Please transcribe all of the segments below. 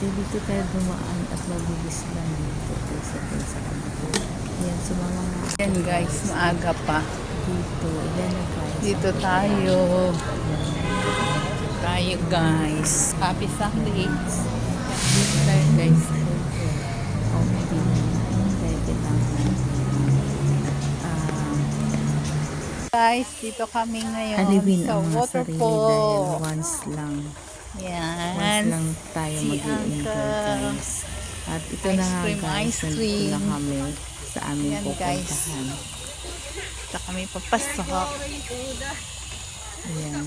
dito tayo dumaan at mabilis lang dito sa kabila. Yan, sumama nga. Yan guys, maaga pa. Dito, yan na guys. Dito tayo. Tayo guys. Happy Sunday. Dito tayo guys. Guys, dito kami ngayon Alipin sa ang mga sarili dahil waterfall. once lang. Yan. Once lang tayo Si mag-i-enjoy Uncle. guys. At ito Ice na nga cream, guys, ice nandito cream. na kami sa aming Yan, guys. pupuntahan. Dito kami papasok. Ayan.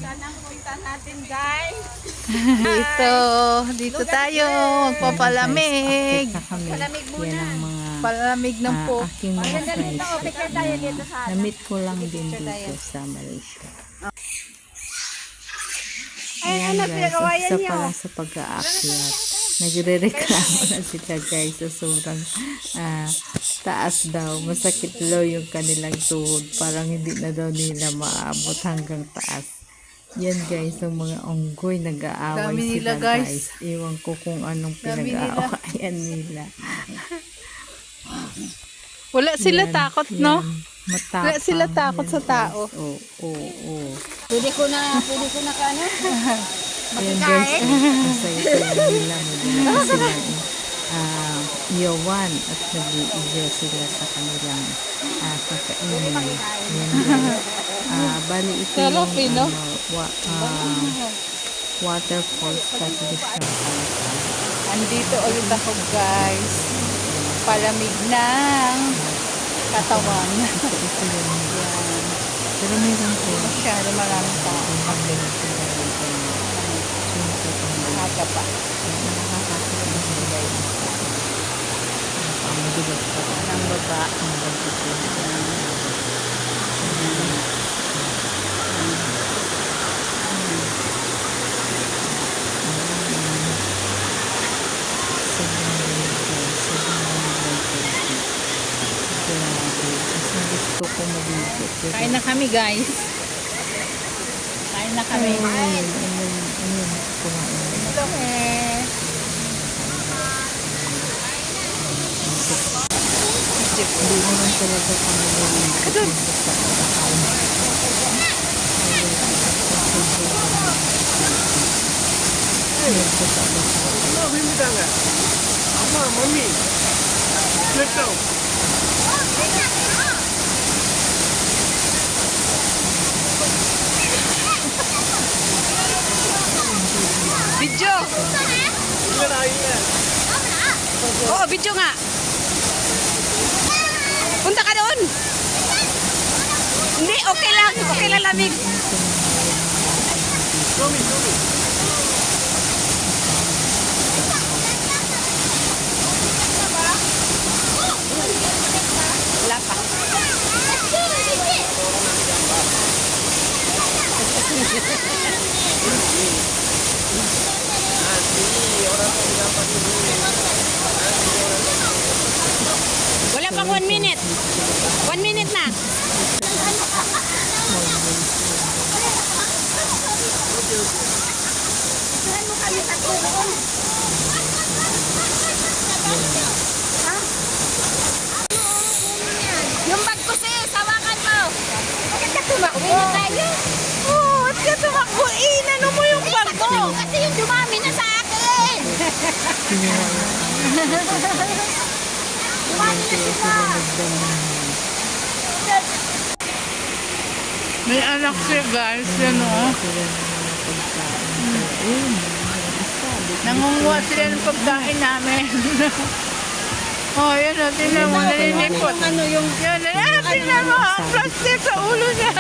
Dito tayo. Magpapalamig. Update na kami. Yan ang mga Palamig ng po. aking mga friends. Na-meet ko lang din dito sa Malaysia. Ayan guys, isa pa lang sa pag-aakyat. Nagre-reklamo na sila guys sa sobrang taas daw. Masakit daw yung kanilang tuhod. Parang hindi na daw nila maabot hanggang taas. Yan guys, ang mga unggoy nag-aaway Dami sila nila, guys. guys. Iwan ko kung anong Dami nila. pinag-aawayan nila. Wala sila Yan, takot, yan. no? Matapang. Wala sila takot Yan, sa tao. guys. Oo. Pwede ko na ano? Ayan guys, ang saya-saya nila. Magdala sila iyawan at nag-iiyaw sila sa kanilang kakainin. Ayan guys. Bali ito Sarap, yung no? waterfalls subdivision. Andito ulit ako guys. Palamig ng katawan. Ito yun. Yan. Pero mayroon ko. Masyado maraming tao. Aga pa. Ang baba. Gusto ko maligo. Kain na kami guys. Kain na kami. Kumain. Ito eh. Hindi naman talaga kami maligo. Doon. Video. Oo, video nga. Punta ka doon. Hindi, okay lang. Okay lang lamig. Wala pa. Wala pang 1 minute. 1 minute na. Yung bag ko sa'yo, sawakan mo. Bakit ka tumakbo? Uwi na tayo. Oo, bakit ka tumakbo? Inano mo yung bag mo. Kasi yung dumami na sa akin. Dumami na sila. May anak siya guys, yan o. Nangunguha sila ng pagkain namin. Oh, yan o, tinan mo, naninipot. Yan, tinan mo, ang plastic sa ulo niya.